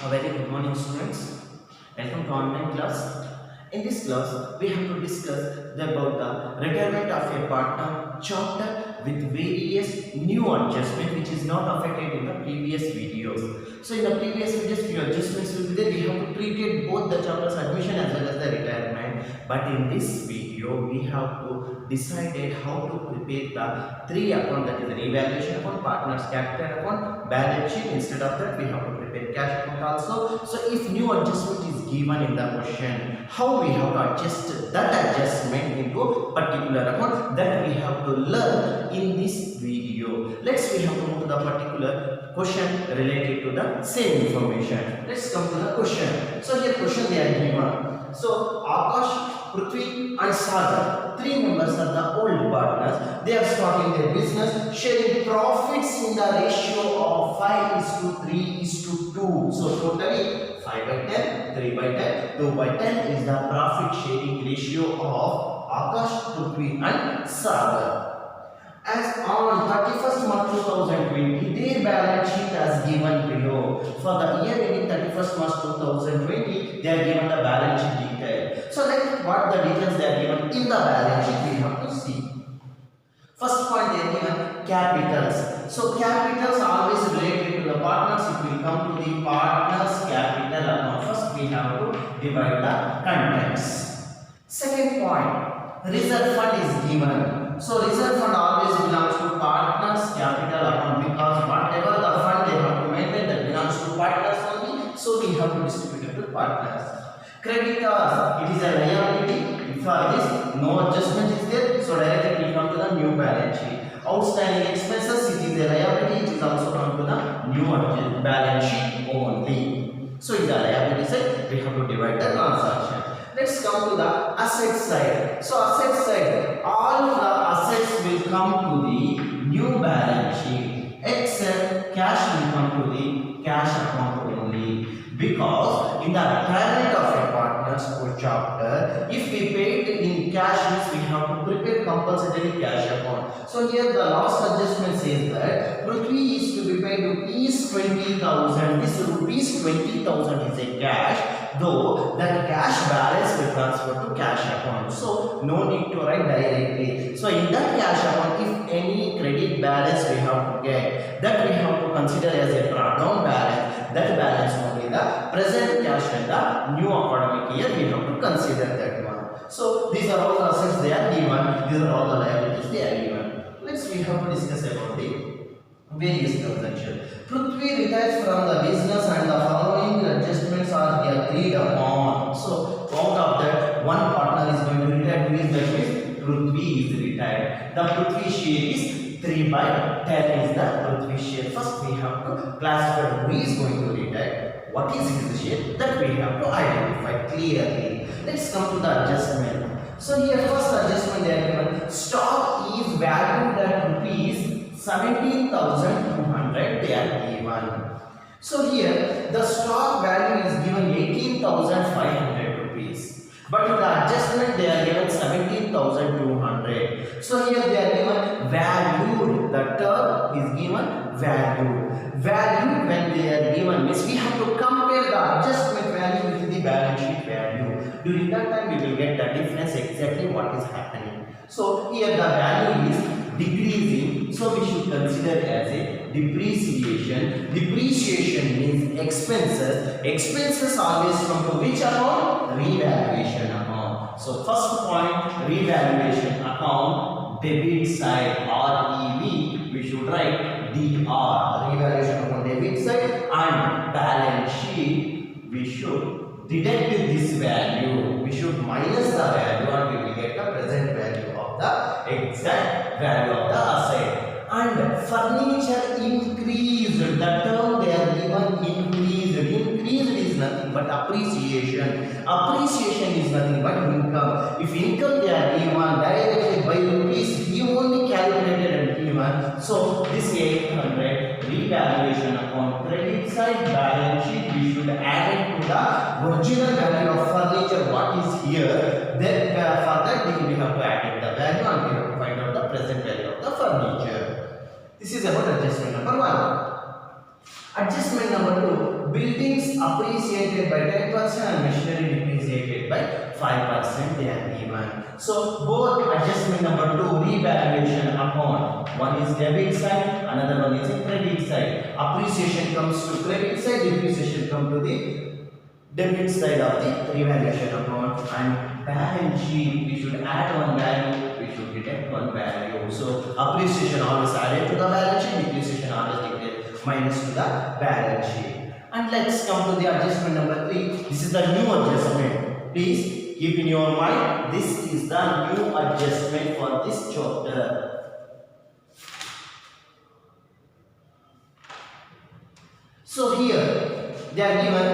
A very good morning, students. Welcome to online class. In this class, we have to discuss about the retirement of a partner chapter with various new adjustment which is not affected in the previous videos. So in the previous videos, few adjustments will be there. We have to treat both the chapters admission as well as the retirement. But in this video, we have to decided how to prepare the three account, that is the revaluation account, partners capital account, balance sheet. Instead of that, we have to prepare cash account also. So if new adjustment is given in the question, how we have to adjust that adjustment into particular account, that we have to learn in this video. Let's we have to move to the particular question related to the same information. Let's come to the question. So here question they are given. So Akash, Prithvi and Sagar, three members are the old partners. They are starting their business, sharing profits in the ratio of 5:3:2. So totally 5/10, 3/10, 2/10 is the profit sharing ratio of Akash, Prithvi and Sagar. As on 31st March 2020, their balance sheet as given below. For the year ending 31st March 2020, they are given the balance sheet detail. So like what the details they are given in the balance sheet, we have to see. First point they are given capitals. So capitals are always related to the partners. If we come to the partners capital account, first we have to divide the contents. Second point, reserve fund is given. So reserve fund always belongs to partners capital account, because whatever the fund they have to maintain, that belongs to partners only. So we have to distribute it to partners. Creditors, it is a liability. For this, no adjustment is there. So directly we come to the new balance sheet. Outstanding expenses, it is a liability. It is also come to the new balance sheet only. So in the liability side, we have to divide the transaction. Let's come to the asset side. So asset side, all the assets will come to the new balance sheet, except cash will come to the cash account only. Because in the retirement of a partner's chapter, if we pay it in cash, means we have to prepare compulsory cash account. So here the last adjustment says that Prithvi is to be paid rupees 20,000. This rupees 20,000 is a cash, though that cash balance will transfer to cash account. So no need to write directly. So in that cash account, if any credit balance we have to get, that we have to consider as a drawdown balance. That balance only the present cash and the new academic year we have to consider that one. So these are all the assets they are given. These are all the liabilities they are given. Let's we have to discuss about the various transactions. Prithvi retires from the business and the following adjustments are agreed upon. So out of that, one partner is going to retire. Who is that? Prithvi is retired. The Prithvi share is 3/10 is the Prithvi share. First we have to classify who is going to retire, what is his share, that we have to identify clearly. Let's come to the adjustment. So here first adjustment they are given, stock is valued at rupees 17,200 they are given. So here the stock value is given 18,500 rupees. But in the adjustment they are given 17,200. So here they are given valued. The term is given value. Value when they are given means we have to compare the adjustment value with the balance sheet value. During that time we will get the difference exactly what is happening. So here the value is decreasing. So we should consider as a depreciation. Depreciation means expenses. Expenses always come to which account? Revaluation account. So first point, revaluation account, debit side REV, we should write DR, revaluation account debit side, and balance sheet we should deduct this value. We should minus the value and we will get the present value of the exact value of the asset. And furniture increased, the term they are given increased. Increased is nothing but appreciation. Appreciation is nothing but income. If income they are given directly by rupees, he only calculated and given. So this 800 revaluation account, credit side balance sheet we should add it to the original value of furniture what is here. Then for that we have to add it the value and we have to find out the present value of the furniture. This is about adjustment number 1. Adjustment number 2, buildings appreciated by 10% and machinery depreciated by 5%, they are given. So both adjustment number 2, revaluation account, one is debit side, another one is a credit side. Appreciation comes to credit side, depreciation comes to the debit side of the revaluation account. And balance sheet, we should add one value, we should deduct one value. So appreciation always added to the balance sheet, depreciation always declared minus to the balance sheet. And let's come to the adjustment number 3. This is the new adjustment. Please keep in your mind, this is the new adjustment for this chapter. So here they are given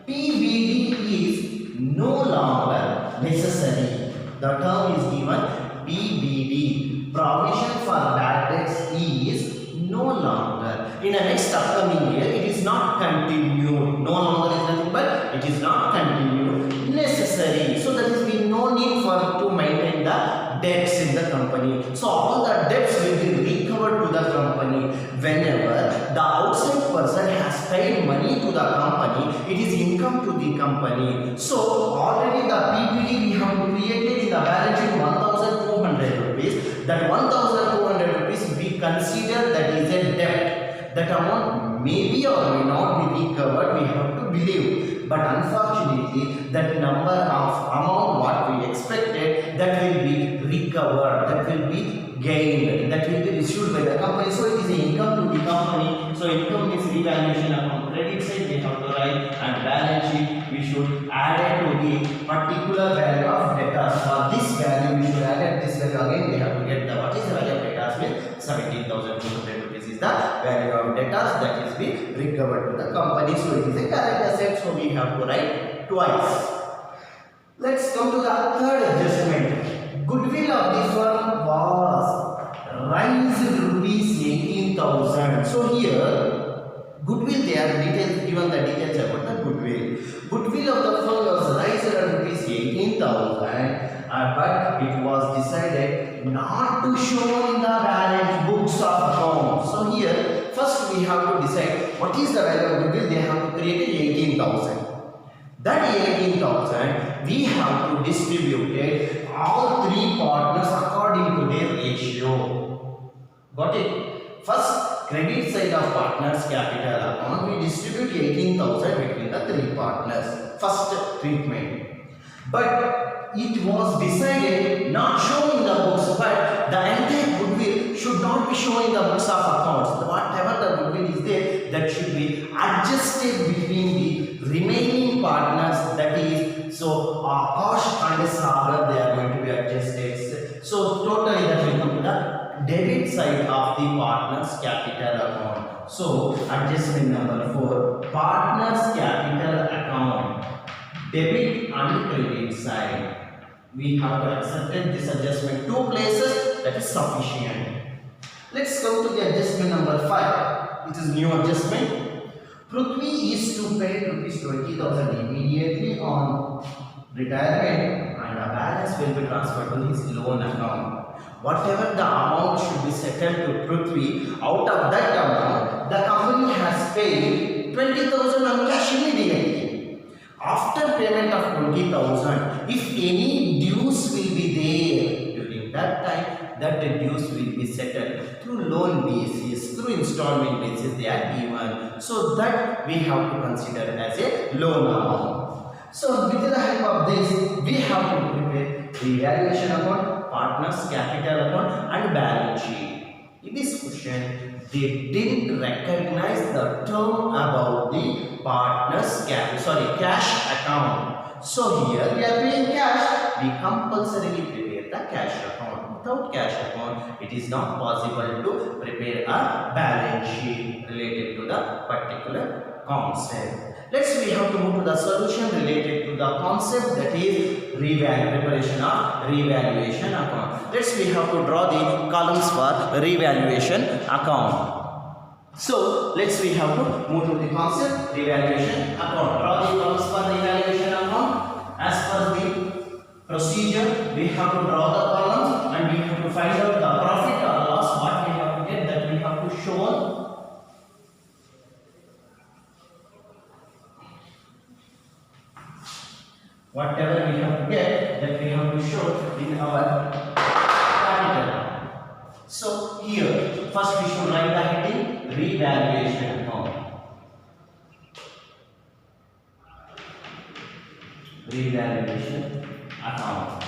PBD is no longer necessary. The term is given PBD, provision for bad debts, is no longer. In the next upcoming year, it is not continued. No longer is nothing but it is not continued. Necessary. So there is no need for to maintain the debts in the company. So all the debts will be recovered to the company whenever the outside person has paid money to the company. It is income to the company. So already the PBD we have created in the balance sheet 1,200 rupees. That 1,200 rupees we consider that is a debt. That amount may be or may not be recovered, we have to believe. But unfortunately, that number of amount what we expected, that will be recovered, that will be gained, that will be issued by the company. So it is an income to the company. So income is revaluation account. Credit side we have to write, and balance sheet we should add it to the particular value of debtors. For this value we should add this value again. We have to get the what is the value of debtors with 17,200 rupees is the value of debtors that is be recovered to the company. So it is a current asset. So we have to write twice. Let's come to the third adjustment. Goodwill of the firm was raised rupees 18,000. So here goodwill, they are details given, the details about the goodwill. Goodwill of the firm was raised at rupees 18,000, but it was decided not to show in the balance books of accounts. So here first we have to decide what is the value of goodwill. They have to create 18,000. That 18,000 we have to distribute it all three partners according to their ratio. Got it? First, credit side of partners capital account, we distribute 18,000 between the three partners. First treatment. But it was decided not shown in the books, but the entire goodwill should not be shown in the books of accounts. Whatever the goodwill is there, that should be adjusted between the remaining partners. That is, so Akash and Sagar, they are going to be adjusted. So totally that will come to the debit side of the partners capital account. So adjustment number 4, partners capital account, debit and credit side. We have to accept this adjustment 2 places, that is sufficient. Let's come to the adjustment number 5. It is new adjustment. Prithvi is to pay rupees 20,000 immediately on retirement, and a balance will be transferred to his loan account. Whatever the amount should be settled to Prithvi, out of that amount, the company has paid 20,000 on cash immediately. After payment of 20,000, if any dues will be there during that time, that dues will be settled through loan basis, through installment basis they are given. So that we have to consider as a loan amount. So with the help of this, we have to prepare revaluation account, partners capital account and balance sheet. In this question, they didn't recognize the term about the partners cash account. So here we are paying cash, we compulsorily prepare the cash account. Without cash account, it is not possible to prepare a balance sheet related to the particular concept. We have to move to the solution related to the concept, that is preparation of revaluation account. We have to draw the columns for revaluation account. So we have to move to the concept revaluation account. Draw the columns for revaluation account. As per the procedure, we have to draw the columns and we have to find out the profit or loss what we have to get, that we have to show Whatever we have to get, that we have to show in our capital. So here, first we should write the heading revaluation account. Revaluation account.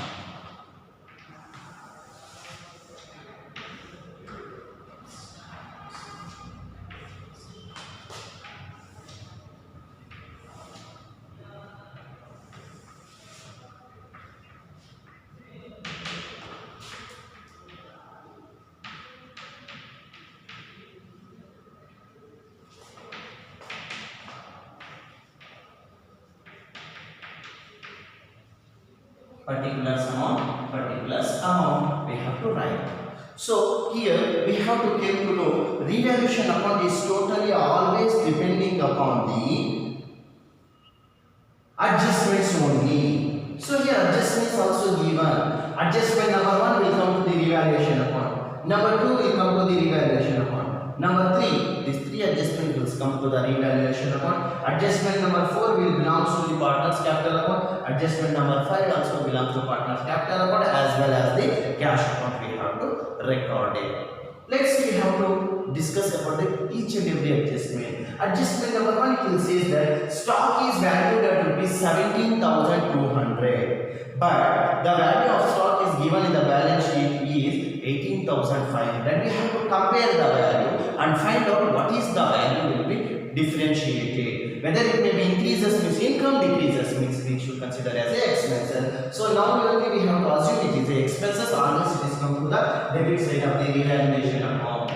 Particulars amount we have to write. So here we have to came to know revaluation account is totally always depending upon the adjustments only. So here adjustments also given. Adjustment number 1 will come to the revaluation account. Number 2 will come to the revaluation account. Number 3, these 3 adjustments will come to the revaluation account. Adjustment number 4 will belong to the partner's capital account. Adjustment number 5 also belongs to partner's capital account as well as the cash account we have to record it. Let's we have to discuss about each and every adjustment. Adjustment number 1 it will say that stock is valued at rupees 17,200, but the value of stock is given in the balance sheet is 18,500. We have to compare the value and find out what is the value will be differentiated. Whether it may be increases means income, decreases means we should consider as a expenses. So now only we have to assume it is a expenses unless it is come to the debit side of the revaluation account.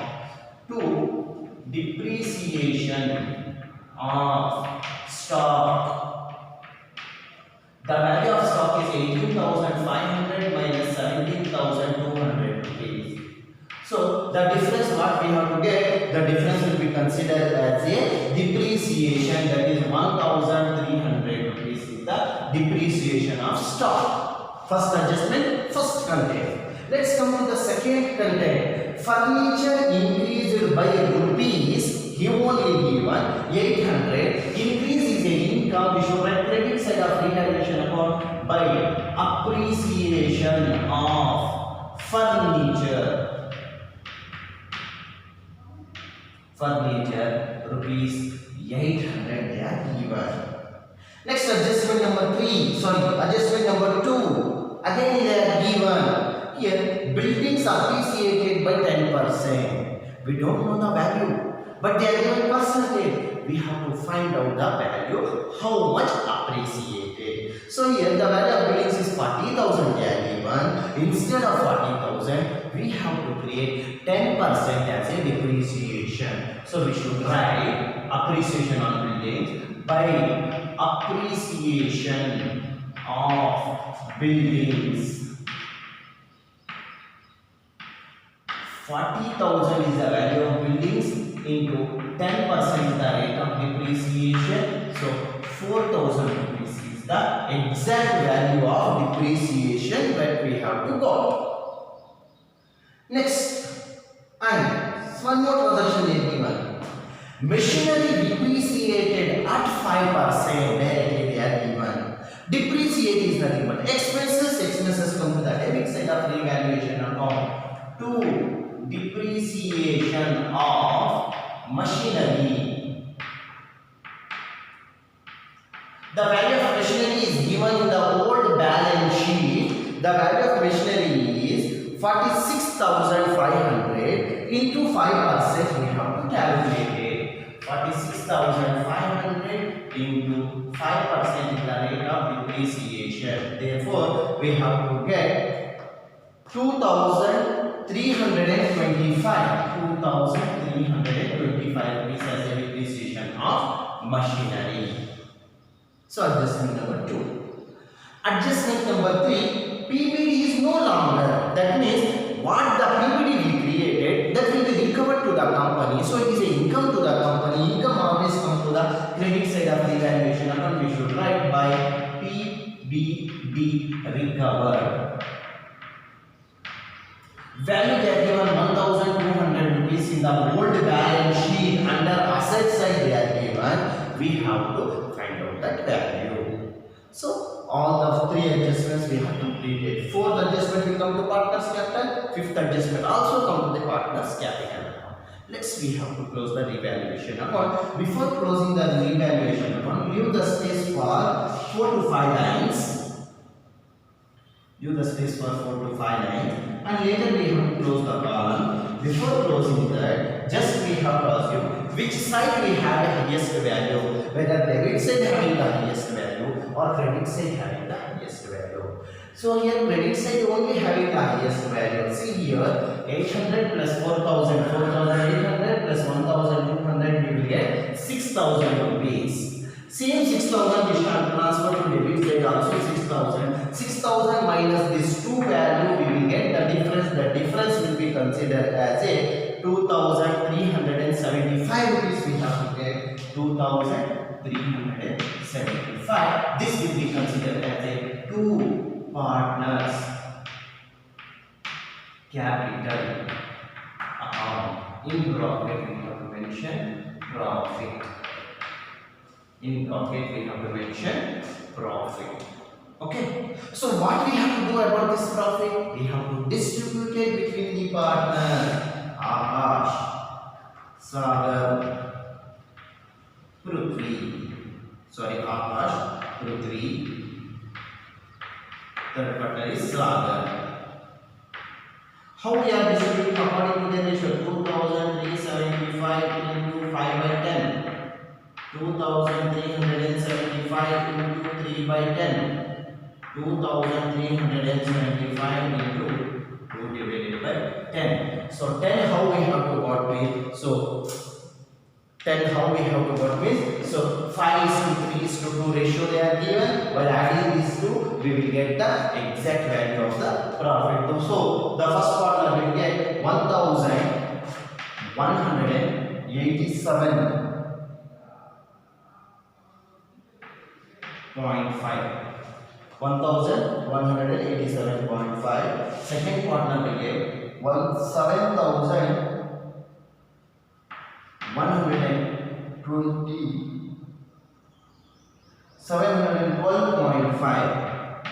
2. Depreciation of stock. The value of stock is 18,500 minus 17,200 rupees. So the difference what we have to get, the difference will be considered as a depreciation, that is 1,300 rupees is the depreciation of stock. First adjustment, first content. Let's come to the second content. Furniture increased by rupees, he only given 800. Increase is a income, we should write credit side of revaluation account by appreciation of furniture. Furniture rupees 800 they are given. Next adjustment number 3, adjustment number 2, again they are given. Here buildings appreciated by 10%. We don't know the value, but they are given percentage. We have to find out the value, how much appreciated. So here the value of buildings is 40,000 they are given. Instead of 40,000, we have to create 10% as a depreciation. So we should write appreciation on buildings by appreciation of buildings. 40,000 is the value of buildings into 10% the rate of depreciation. So 4,000 rupees is the exact value of depreciation that we have to got. Next, and one more transaction is given. Machinery depreciated at 5%. Directly they are given. Depreciate is nothing but expenses. Expenses come to the debit side of revaluation account. 2. Depreciation of machinery. The value of machinery is given in the old balance sheet. The value of machinery is 46,500 into 5%. We have to calculate it. 46,500 into 5% is the rate of depreciation. Therefore, we have to get 2,325 rupees as a depreciation of machinery. So adjustment number 2. Adjustment number 3, PBD is no longer. That means what the PBD we created, that will be recovered to the company. So it is an income to the company. Income always comes to the credit side of the valuation account. We should write by PBD recovered. Value they are given 1,200 rupees in the old balance sheet. Under asset side they are given. We have to find out that value. So all the three adjustments we have completed. Fourth adjustment will come to partners capital. Fifth adjustment also come to the partners capital. Let's we have to close the revaluation account. Before closing the revaluation account, leave the space for 4 to 5 lines. Use the space for 4 to 5 lines, and later we have to close the column. Before closing that, just we have to assume which side we have the highest value, whether debit side having the highest value or credit side having the highest value. So here credit side only having the highest value. See here 800 plus 4000, 4800 plus 1200, we will get 6000 rupees. Same 6000 we shall transfer to debit side also 6000. 6000 minus this two value we will get the difference. The difference will be considered as a 2375 rupees. We have to get 2375. This will be considered as a two partners capital account. In bracket we have to mention profit. In bracket we have to mention profit. Okay, so what we have to do about this profit? We have to distribute it between the partners Akash, Sagar, Prithvi. Sorry, Akash, Prithvi. Third partner is Sagar. How we are distributing according to the ratio? 2375 into 5 by 10. 2375 into 3 by 10. 2375 into 2 divided by 10. So 10 how we have to got with? So 10 how we have to got with? So 5 is to 3 is to 2 ratio they are given. While adding these two, we will get the exact value of the profit. So the first partner will get 1187.5. 1187.5. Second partner will get 712.5.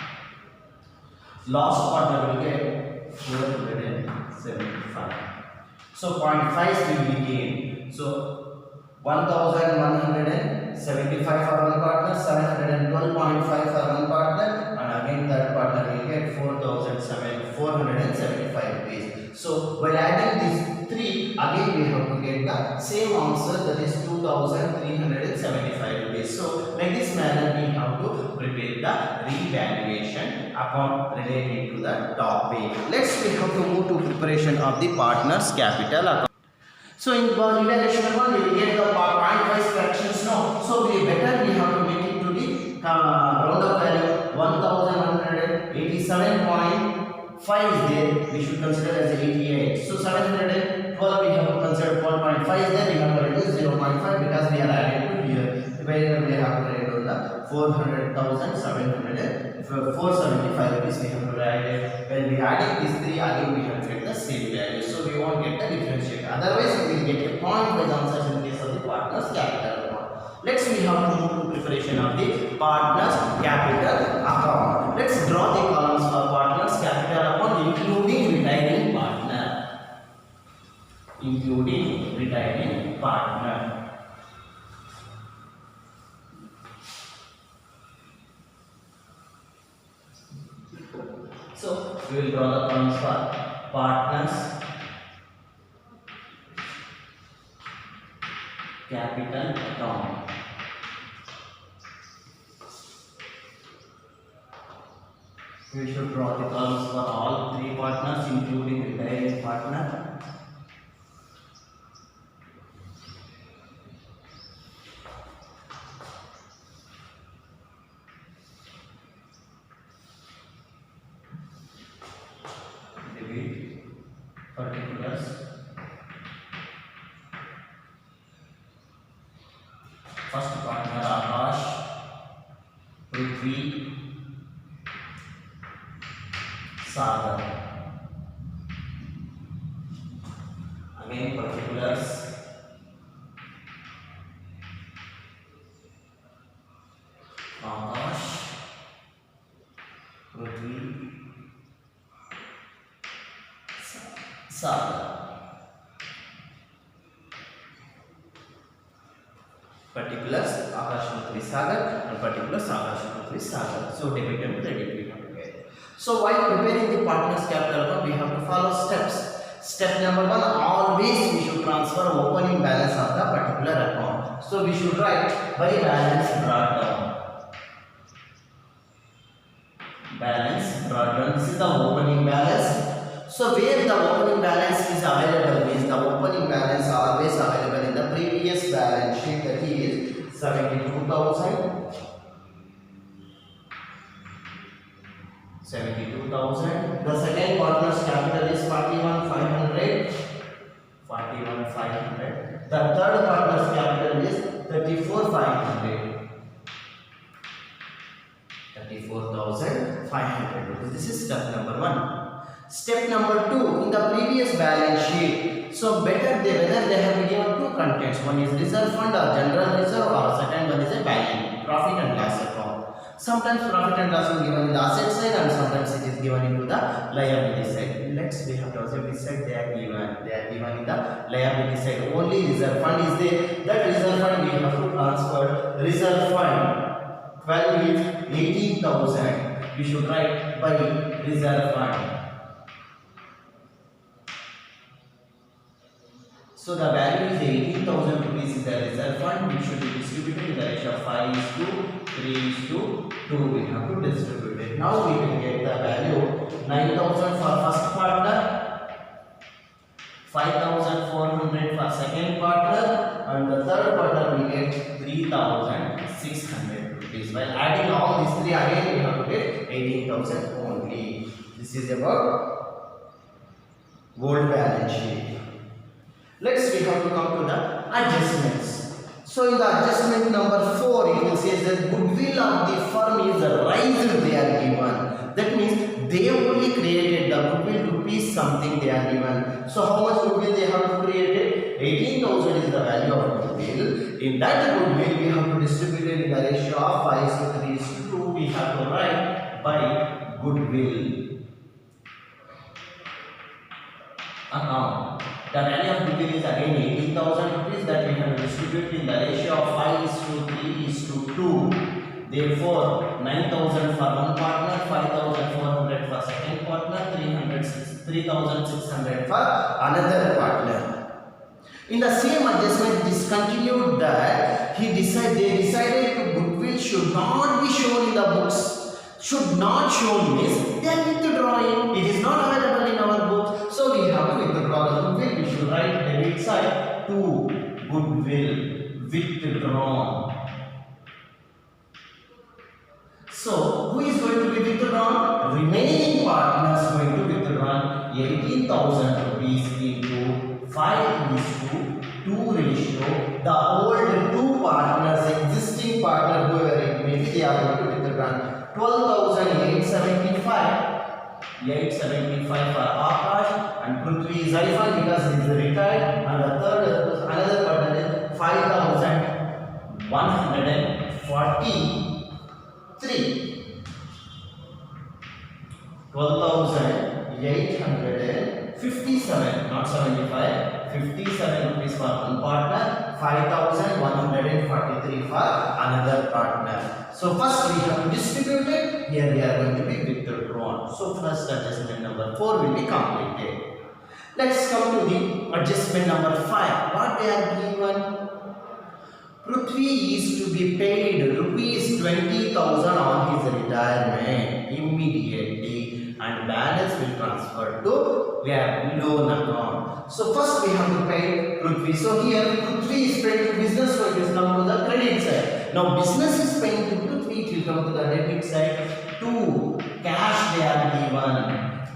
Last partner will get 475. So 0.5 will be gained. So 1175 for one partner, 712.5 for one partner, and again third partner will get 475 rupees. So while adding these three, again we have to get the same answer, that is 2375 rupees. So like this manner we have to prepare the revaluation account related to the topic. Let's we have to move to preparation of the partners capital account. So in revaluation account we will get the point-wise fractions now. So we better we have to make it to the round-up value. 1187.5 is there. We should consider as 88. So 712 we have to consider 12.5 is there. We have to reduce 0.5 because we are adding to here. Where we have to write on the 475 rupees we have to write it. When we adding these three, again we have to get the same value. So we won't get the differentiate. Otherwise we will get a point-wise answers in case of the partners capital account. Next we have to move to preparation of the partners capital account. Let's draw the columns for partners capital account including retiring partner. Including retiring partner. So we will draw the columns for partners capital account. We should draw the columns for all three partners including retiring partner. Particulars. First partner Akash, Prithvi, Sagar. Again particulars. Akash, Sagar. Particulars Akash Prithvi Sagar and particulars Akash Prithvi Sagar. So debit and credit we have to get. So while preparing the partners capital account, we have to follow steps. Step number 1, always we should transfer opening balance of the particular account. So we should write by balance brought down. Balance brought down. This is the opening balance. So where the opening balance is available means the opening balance always available in the previous balance sheet, that is 72,000. 72,000. The second partner's capital is 41,500. 41,500. The third partner's capital is 34,500. 34,500 rupees. This is step number 1. Step number 2, in the previous balance sheet, so whether they have given two contents, one is reserve fund or general reserve, or second one is a balance profit and loss account. Sometimes profit and loss is given in the asset side and sometimes it is given into the liability side. We have to observe which side they are given. They are given in the liability side. Only reserve fund is there. That reserve fund we have to transfer. Reserve fund 12 is 18,000. We should write by reserve fund. So the value is 18,000 rupees is the reserve fund, which should be distributed in the ratio of 5:3:2. We have to distribute it. Now we will get the value 9,000 for first partner, 5,400 for second partner, and the third partner will get 3,600 rupees. While adding all these three again, we have to get 18,000 only. This is about old balance sheet. Next we have to come to the adjustments. So in the adjustment number 4, it will say that goodwill of the firm is raised they are given. That means they only created the goodwill rupees something they are given. So how much goodwill they have to create? 18,000 is the value of goodwill. In that goodwill we have to distribute it in the ratio of 5:3:2. We have to write by goodwill account. The value of goodwill is again 18,000 rupees that we have to distribute in the ratio of 5:3:2. Therefore, 9,000 for one partner, 5,400 for second partner, 3,600 for another partner. In the same adjustment, it is continued that they decided to goodwill should not be shown in the books. Should not show means they are withdrawing. It is not available in our books. So we have to withdraw the goodwill. We should write debit side to goodwill withdrawn. So who is going to be withdrawn? Remaining partners going to withdraw 18,000 rupees into 5:2 ratio. The old two partners, existing partner whoever it may be, they are going to withdraw 12,875. 875 for Akash and Prithvi is Arifan because he is retired, and the third another partner is 5,143. 12,857, not 75. 57 rupees for one partner, 5,143 for another partner. So first we have to distribute it. Here we are going to be withdrawn. So first adjustment number 4 will be completed. Let's come to the adjustment number 5. What they are given? Prithvi is to be paid rupees 20,000 on his retirement immediately, and balance will transfer to loan account. So first we have to pay Prithvi. So here Prithvi is paid to business, so it is come to the credit side. Now business is paying to Prithvi, it will come to the debit side. To cash they are given,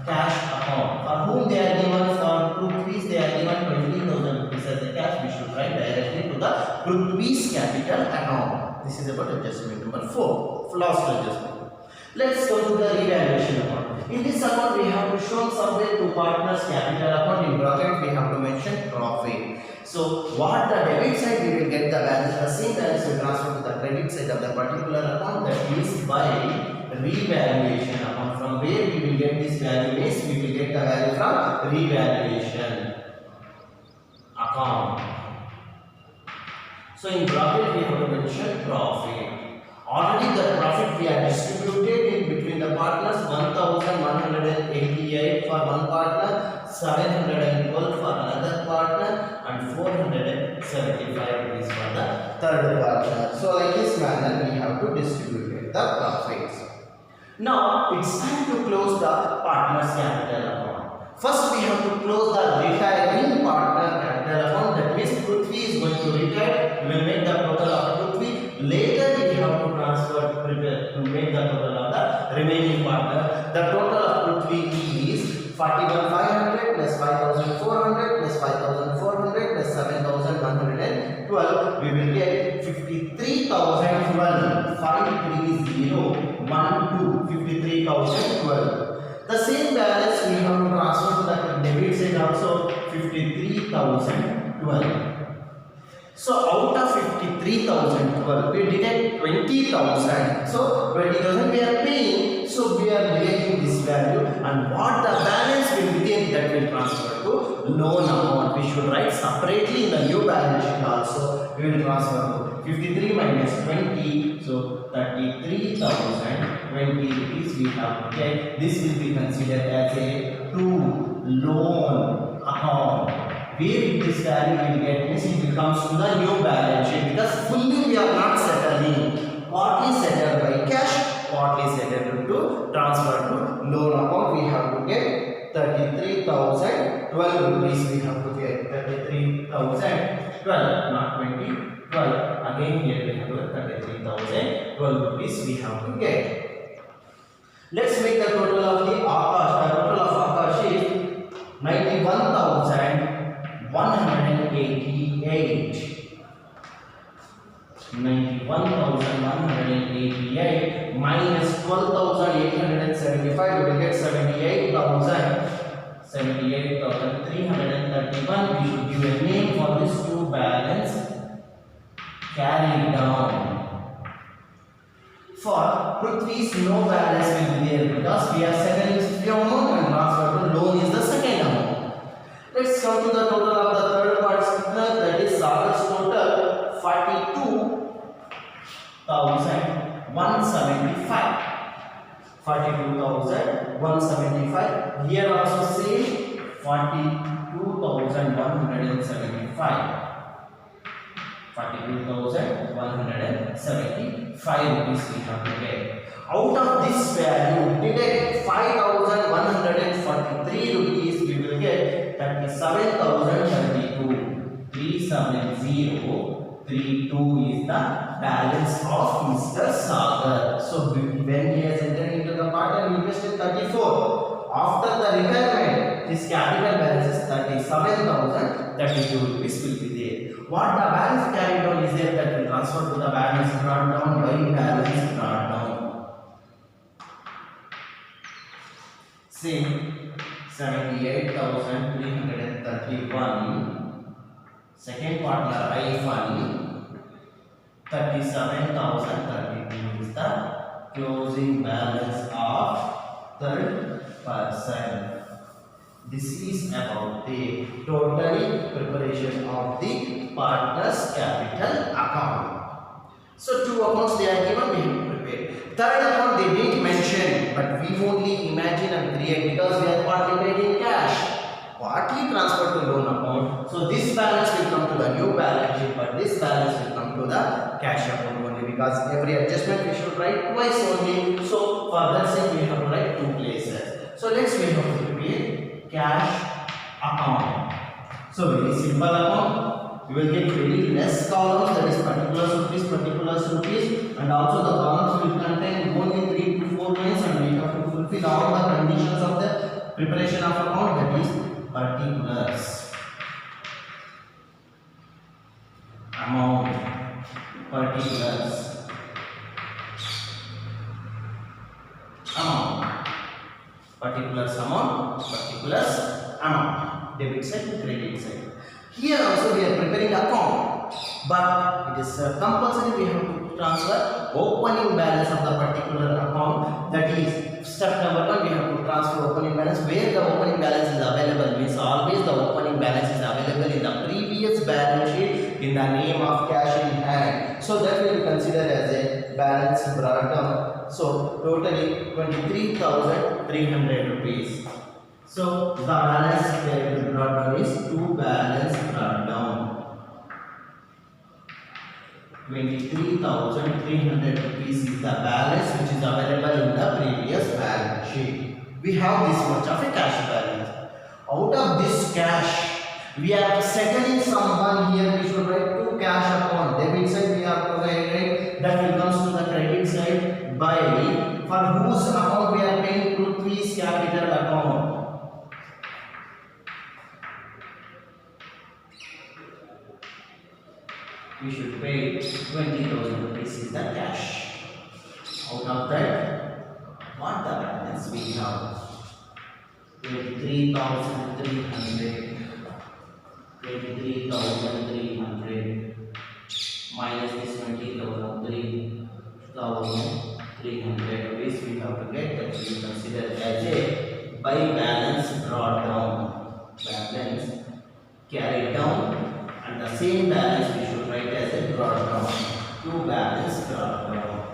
cash account. For whom they are given? For Prithvi's they are given 20,000 rupees as a cash. We should write directly to the Prithvi's capital account. This is about adjustment number 4, last adjustment. Let's go to the revaluation account. In this account we have to show somewhere two partners capital account. In bracket we have to mention profit. So what the debit side we will get the balance, the same balance will transfer to the credit side of the particular account, that is by revaluation account. From From where we will get this value is we will get the value from revaluation account. So in bracket we have to mention profit. Already the profit we are distributed in between the partners 1188 for one partner, 712 for another partner and 475 rupees for the third partner. So like this manner we have to distribute the profits. Now it's time to close the partner's capital account. First we have to close the retiring partner capital account. That means Prithvi is going to retire. We will make the total of Prithvi. Later we have to transfer to make the total of the remaining partner. The total of Prithvi is 41,500 plus 5,400 plus 5,400 plus 7,112. We will get 53,012. 53,012. The same balance we have to transfer to the debit side also 53,012. So out of 53,012 we deduct 20,000. So 20,000 we are paying. So we are deducting this value and what the balance will be there that will transfer to loan amount. We should write separately in the new balance sheet also. We will transfer to 53 minus 20. So 33,020 rupees we have to get. This will be considered as a to loan account. Where this value will get means it becomes to the new balance sheet because fully we are not settling. Partly settled by cash, partly settled to transfer to loan account. We have to get 33,012 rupees. We have to get 33,012, not 20, 12. Again here we have 33,012 rupees. We have to get. Let's make the total of the Akash. The total of Akash is 91,188. 91,188 minus 12,875. We will get 78,331. We should give a name for this to balance carried down. For Prithvi's no balance will be there because we are settling few amount and transfer to loan is the second amount. Let's come to the total of the third partner, that is Sagar's total 42,175. 42,175. Here also same 42,175. 42,175 rupees we have to get. Out of this value, deduct 5,143 rupees. We will get 37,032. 37032 is the balance of Mr. Sagar. So when he has entered into the partner, he invested 34. After the retirement, his capital balance is 37,032 rupees will be there. What the balance carried down is there that will transfer to the balance brought down by balance brought down. Say 78,331. Second partner I fund 37,032 is the closing balance of third person. This is about the total preparation of the partner's capital account. So two accounts they are given, we have to prepare. Third account they didn't mention, but we only imagine and create because we are partly paid in cash, partly transferred to loan account. So this balance will come to the new balance sheet, but this balance will come to the cash account only because every adjustment we should write twice only. So for that sake we have to write two places. So let's we have to prepare cash account. So very simple account. We will get very less columns, that is particulars rupees, and also the columns will contain only 3 to 4 lines, and we have to fulfill all the conditions of the preparation of account, that is particulars, amount, particulars, amount, particulars amount, particulars amount, debit side, credit side. Here also we are preparing account, but it is compulsory we have to transfer opening balance of the particular account, that is step number 1, we have to transfer opening balance. Where the opening balance is available means always the opening balance is available in the previous balance sheet in the name of cash in hand. So that will be considered as a balance brought down. So totally 23,300 rupees. So the balance that will be brought down is 2 balance brought down. 23,300 rupees is the balance which is available in the previous balance sheet. We have this much of a cash balance. Out of this cash, we are settling someone here. We should write to cash account. Debit side we have to write that will comes to the credit side by for whose account we are paying Prithvi's capital account. We should pay 20,000 rupees is the cash. Out of that, what the balance we have? 23,300. 23,300 minus this 20,300 rupees we have to get, that we consider as a by balance brought down. Balance carried down, and the same balance we should write as a brought down. 2 balance brought down.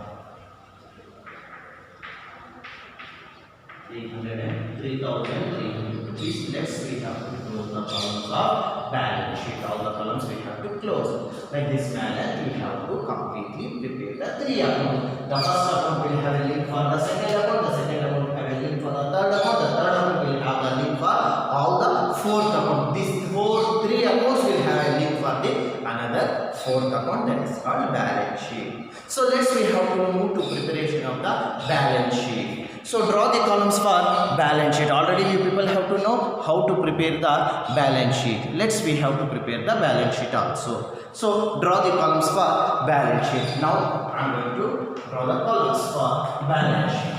3,300 rupees. Next we have to close the columns of balance sheet. All the columns we have to close. Like this manner we have to completely prepare the 3 accounts. The first account will have a link for the second account. The second account will have a link for the third account. The third account will have a link for all the fourth account. These 3 accounts will have a link for the another fourth account, that is called balance sheet. So let's we have to move to preparation of the balance sheet. So draw the columns for balance sheet. Already you people have to know how to prepare the balance sheet. Let's we have to prepare the balance sheet also. So draw the columns for balance sheet. Now I am going to draw the columns for balance sheet.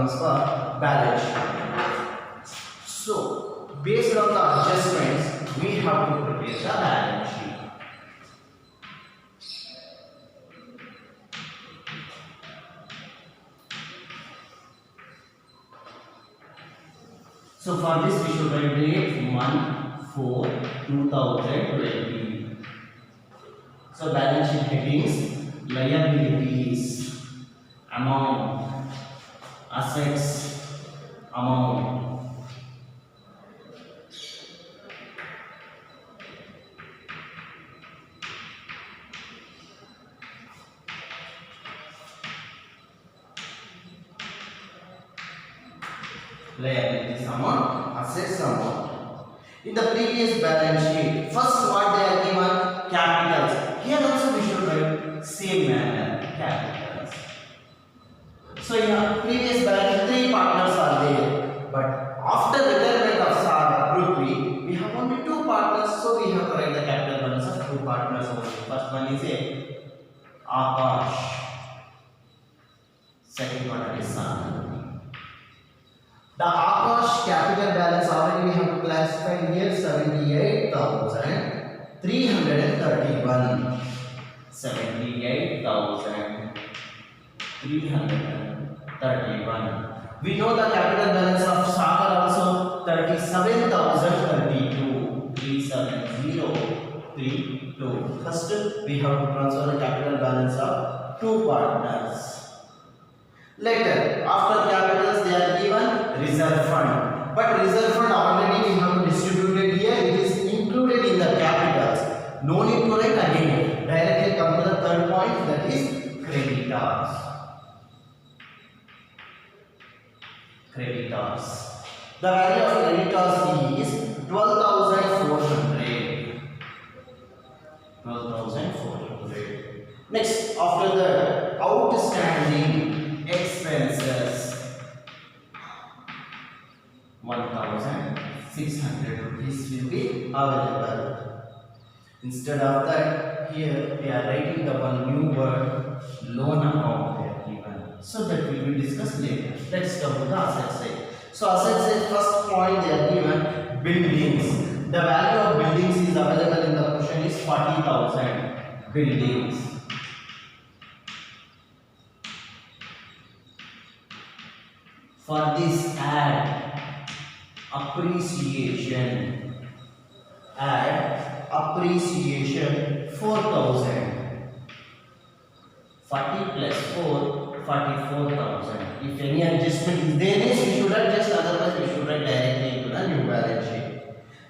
For balance sheet. So based on the adjustments we have to prepare the balance sheet. So for this we should write date 1/4/2020. So balance sheet headings: liabilities, amount, assets, amount. Liabilities amount, assets amount. In the previous balance sheet, first what they are given? Capitals. Here also we should write same manner, capitals. So in the previous balance, 3 partners are there, but after retirement of Prithvi, we have only 2 partners, so we have to write the capital balance of 2 partners only. First one is Akash, second partner is Sagar. The Akash capital balance already we have to classify here 78,331. 78,331. We know the capital balance of Sagar also 37,032. 37032. First we have to transfer the capital balance of 2 partners. Later, after capitals they are given reserve fund. But reserve fund already we have distributed here. It is included in the capitals. No need to write again. Directly come to the third point, that is creditors. Creditors. The value of creditors is 12,400. 12,400. Next, after the outstanding expenses, 1,600 rupees will be available. Instead of that, here we are writing the one new word, loan account they are given. So that we will discuss later. Let's come to the asset side. So asset side, first point they are given buildings. The value of buildings is available in the question is 40,000 buildings. For this add appreciation. Add appreciation 4,000. 40 plus 4, 44,000. If any adjustment is there, we should adjust, otherwise we should write directly into the new balance sheet.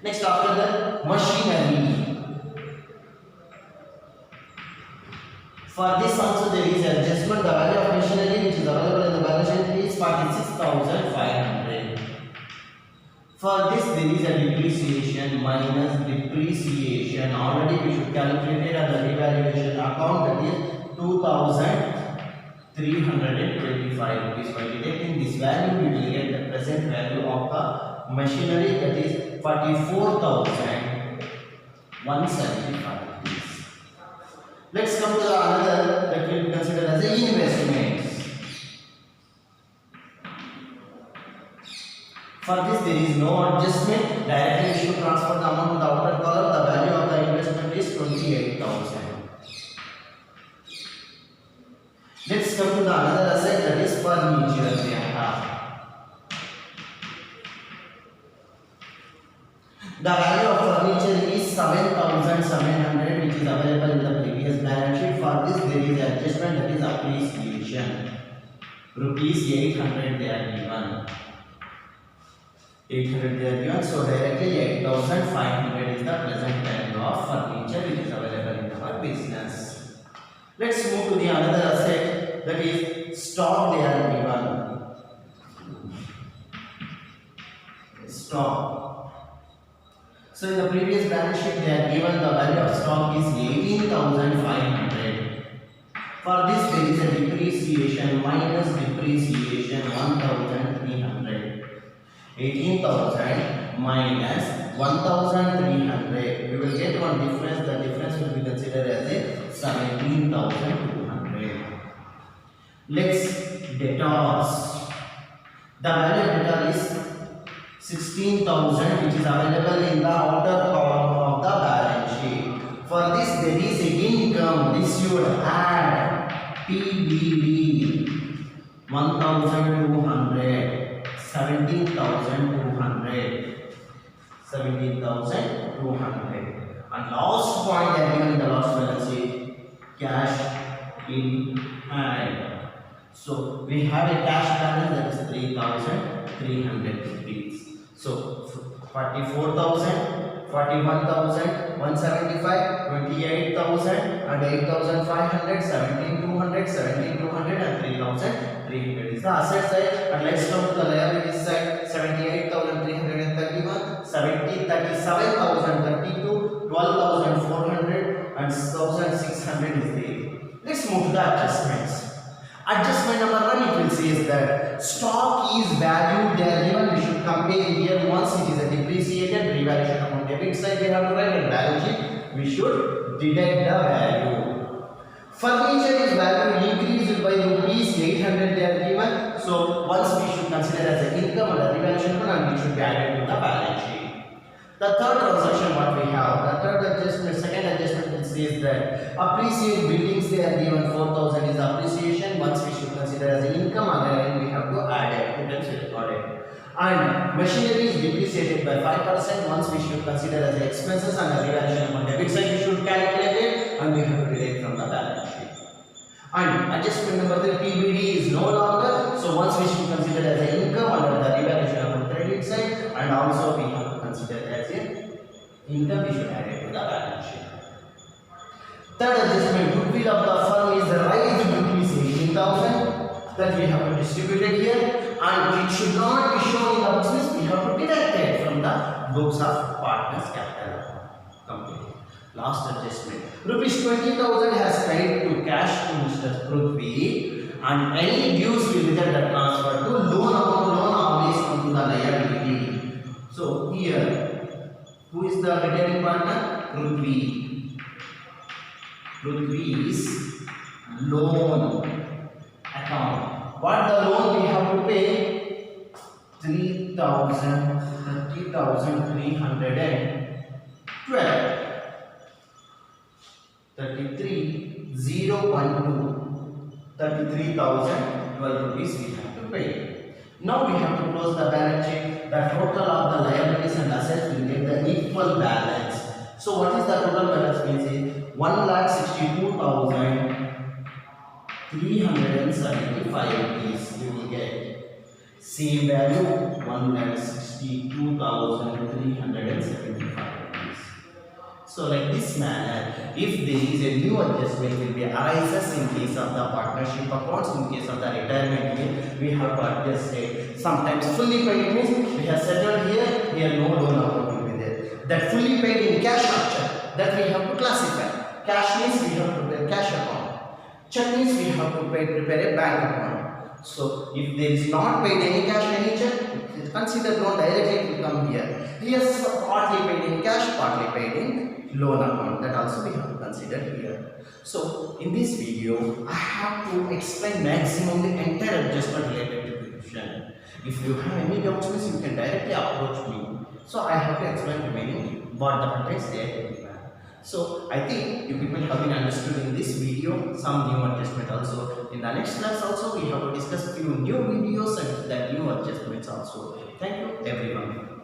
Next, after that, machinery. For this also there is adjustment. The value of machinery which is available in the balance sheet is 46,500. For this there is a depreciation minus depreciation. Already we should calculate it on the revaluation account, that is 2,325 rupees. By deducting this value, we will get the present value of the machinery, that is 44,175 rupees. Let's come to another that will be considered as the investments. For this there is no adjustment. Directly we should transfer the amount to the outer column. The value of the investment is 28,000. Let's come to the another asset, that is furniture. The value of furniture is 7,700, which is available in the previous balance sheet. For this there is adjustment, that is appreciation. Rupees 800 they are given. 800 they are given. So directly 8,500 is the present value of furniture which is available in our business. Let's move to the another asset, that is stock they are given. Stock. So in the previous balance sheet they are given the value of stock is 18,500. For this there is a depreciation minus depreciation 1,300. 18,000 minus 1,300. We will get one difference. The difference will be considered as a 17,200. Let's debtors. The value of debtor is 16,000, which is available in the outer column of the balance sheet. For this there is a income. This you would add PBD 1,200, 17,200, 17,200. And last point they are given in the last balance sheet, cash in hand. So we have a cash balance that is 3,300 rupees. So 44,000, 41,000, 175, 28,000 and 8,500, 17,200, 17,200 and 3,300 is the asset side. And let's come to the liability side. 78,331, 37,032, 12,400 and 1,600 is there. Let's move to the adjustments. Adjustment number 1, it will say is that stock is valued there given. We should compare here. Once it is a depreciated, revaluation amount debit side we have to write, and balance sheet we should deduct the value. Furniture is value increased by rupees 800 they are given. So once we should consider as an income and a revaluation and we should be added to the balance sheet. The third transaction what we have, the third adjustment, second adjustment it says that appreciate buildings they are given 4,000 is appreciation. Once we should consider as an income, again we have to add it, potentially record it. And machinery is depreciated by 5%. Once we should consider as expenses and the revaluation on debit side we should calculate it and we have to deduct from the balance sheet. And adjustment number 3, PBD is no longer. So once we should consider as an income under the revaluation on credit side, and also we have to consider as an income we should add it to the balance sheet. Third adjustment, goodwill of the firm is raised to rupees 18,000 that we have to distribute it here, and it should not be shown in the business. We have to deduct it from the books of partners capital company. Last adjustment, rupees 20,000 has paid to cash to Mr. Prithvi, and any dues will be then transferred to loan account. Loan always come to the liability. So here, who is the retaining partner? Prithvi. rupees loan account. What the loan we have to pay? 33,012 rupees we have to pay. Now we have to close the balance sheet. The total of the liabilities and assets will get the equal balance. So what is the total balance? Means 1,62,375 rupees you will get. Same value 1,62,375 rupees. So like this manner, if there is a new adjustment will be arises in case of the partnership accounts, in case of the retirement bill, we have to adjust it. Sometimes fully paid means we have settled here, here no loan account will be there. That fully paid in cash structure, that we have to classify. Cash means we have to prepare cash account. Check means we have to prepare a bank account. So if there is not paid any cash, any check, consider loan directly it will come here. Here partly paid in cash, partly paid in loan account. That also we have to consider here. So in this video, I have to explain maximum the entire adjustment related to the question. If you have any doubts, you can directly approach me. So I have to explain remaining what the context there will be. So I think you people have been understood in this video some new adjustment also. In the next class also we have to discuss few new videos and the new adjustments also. Thank you everyone.